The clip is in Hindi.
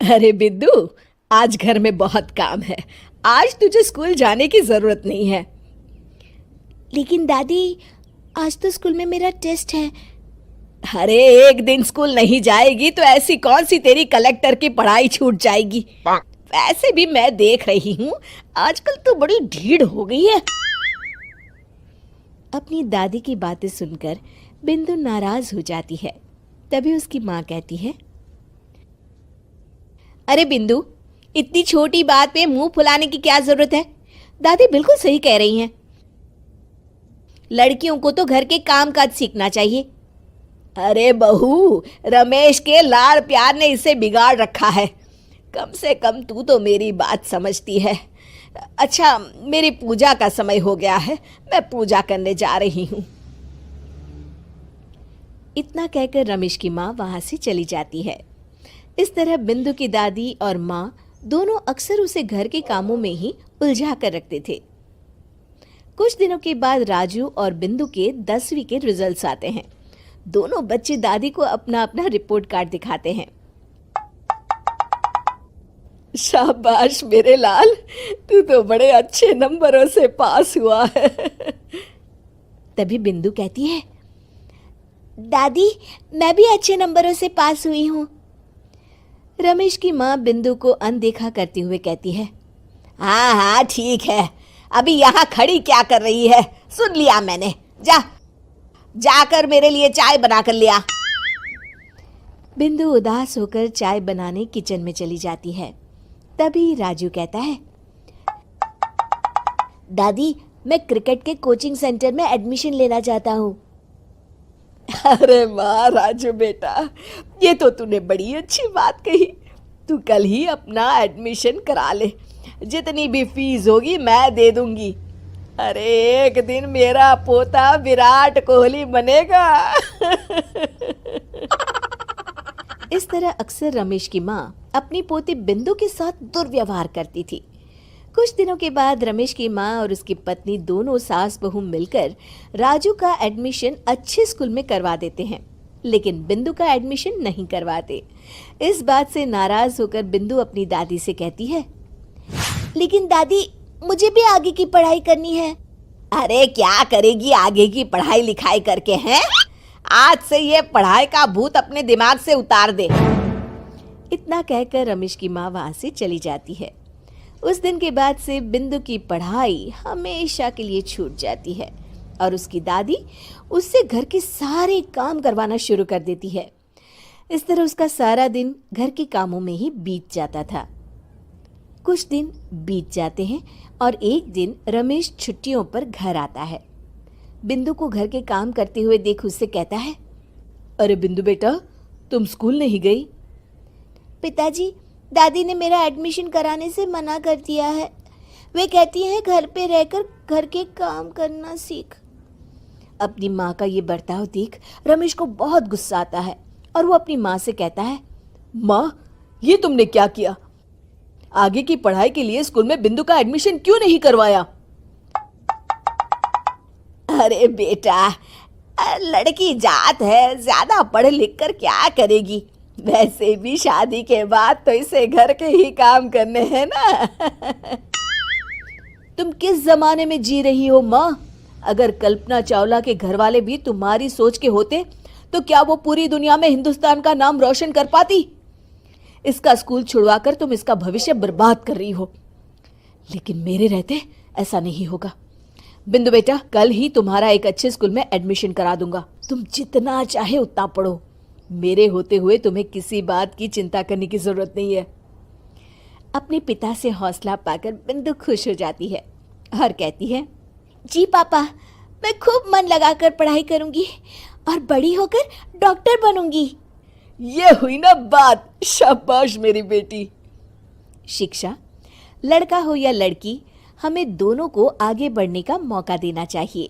अरे बिद्दू, आज घर में बहुत काम है। आज तुझे स्कूल जाने की जरूरत नहीं है। लेकिन दादी, आज तो स्कूल में मेरा टेस्ट है। अरे एक दिन स्कूल नहीं जाएगी तो ऐसी कौन सी तेरी कलेक्टर की पढ़ाई छूट जाएगी। वैसे भी मैं देख रही हूँ आजकल तो बड़ी ढीठ हो गई है। अपनी दादी की बातें सुनकर बिंदु नाराज हो जाती है। तभी उसकी माँ कहती है, अरे बिंदु, इतनी छोटी बात पे मुंह फुलाने की क्या जरूरत है। दादी बिल्कुल सही कह रही हैं। लड़कियों को तो घर के काम काज सीखना चाहिए। अरे बहू, रमेश के लाड़ प्यार ने इसे बिगाड़ रखा है। कम से कम तू तो मेरी बात समझती है। अच्छा, मेरी पूजा का समय हो गया है, मैं पूजा करने जा रही हूँ। इतना कहकर रमेश की माँ वहां से चली जाती है। इस तरह बिंदु की दादी और माँ दोनों अक्सर उसे घर के कामों में ही उलझा कर रखते थे। कुछ दिनों के बाद राजू और बिंदु के 10वीं के रिजल्ट्स आते हैं। दोनों बच्चे दादी को अपना अपना रिपोर्ट कार्ड दिखाते हैं। शाबाश मेरे लाल, तू तो बड़े अच्छे नंबरों से पास हुआ है। तभी बिंदु कहती है, दादी मैं भी अच्छे नंबरों से पास हुई हूँ। रमेश की माँ बिंदु को अनदेखा करते हुए कहती है, हाँ हाँ ठीक है, अभी यहाँ खड़ी क्या कर रही है, सुन लिया मैंने। जाकर मेरे लिए चाय बना कर लिया। बिंदु उदास होकर चाय बनाने किचन में चली जाती है। तभी राजू कहता है, दादी मैं क्रिकेट के कोचिंग सेंटर में एडमिशन लेना चाहता हूँ। अरे वाह राजू बेटा, ये तो तूने बड़ी अच्छी बात कही। तू कल ही अपना एडमिशन करा ले, जितनी भी फीस होगी मैं दे दूंगी। अरे एक दिन मेरा पोता विराट कोहली बनेगा। इस तरह अक्सर रमेश की माँ अपनी पोती बिंदु के साथ दुर्व्यवहार करती थी। कुछ दिनों के बाद रमेश की माँ और उसकी पत्नी दोनों सास बहू मिलकर राजू का एडमिशन अच्छे स्कूल में करवा देते हैं, लेकिन बिंदु का एडमिशन नहीं करवाते। इस बात से नाराज होकर बिंदु अपनी दादी से कहती है, लेकिन दादी मुझे भी आगे की पढ़ाई करनी है। अरे क्या करेगी आगे की पढ़ाई लिखाई करके, हैं? आज से ये पढ़ाई का भूत अपने दिमाग से उतार दे। इतना कहकर रमेश की माँ वहां से चली जाती है। उस दिन के बाद से बिंदु की पढ़ाई हमेशा के लिए छूट जाती है और उसकी दादी उससे घर के सारे काम करवाना शुरू कर देती है। इस तरह उसका सारा दिन घर के कामों में ही बीत जाता था। कुछ दिन बीत जाते हैं और एक दिन रमेश छुट्टियों पर घर आता है। बिंदु को घर के काम करते हुए देख उससे कहता है, अरे बिंदु बेटा, तुम स्कूल नहीं गई? पिताजी, दादी ने मेरा एडमिशन कराने से मना कर दिया है। वे कहती हैं घर पे रहकर घर के काम करना सीख। अपनी माँ का ये बर्ताव देख रमेश को बहुत गुस्सा आता है और वो अपनी माँ से कहता है, माँ ये तुमने क्या किया? आगे की पढ़ाई के लिए स्कूल में बिंदु का एडमिशन क्यों नहीं करवाया? अरे बेटा, लड़की जात है, ज्यादा पढ़ लिख कर क्या करेगी? वैसे भी शादी के बाद तो इसे घर के ही काम करने हैं ना। तुम किस जमाने में जी रही हो माँ? अगर कल्पना चावला के घर वाले भी तुम्हारी सोच के होते तो क्या वो पूरी दुनिया में हिंदुस्तान का नाम रोशन कर पाती? इसका स्कूल छुड़वाकर तुम इसका भविष्य बर्बाद कर रही हो, लेकिन मेरे रहते ऐसा नहीं होगा। बिंदु बेटा, कल ही तुम्हारा एक अच्छे स्कूल में एडमिशन करा दूंगा। तुम जितना चाहे उतना पढ़ो। मेरे होते हुए तुम्हें किसी बात की चिंता करने की जरूरत नहीं है। अपने पिता से हौसला पाकर बिंदु खुश हो जाती है और कहती है, जी पापा, मैं खूब मन लगाकर पढ़ाई करूंगी और बड़ी होकर डॉक्टर बनूंगी। ये हुई ना बात, शाबाश मेरी बेटी। शिक्षा, लड़का हो या लड़की, हमें दोनों को आगे बढ़ने का मौका देना चाहिए।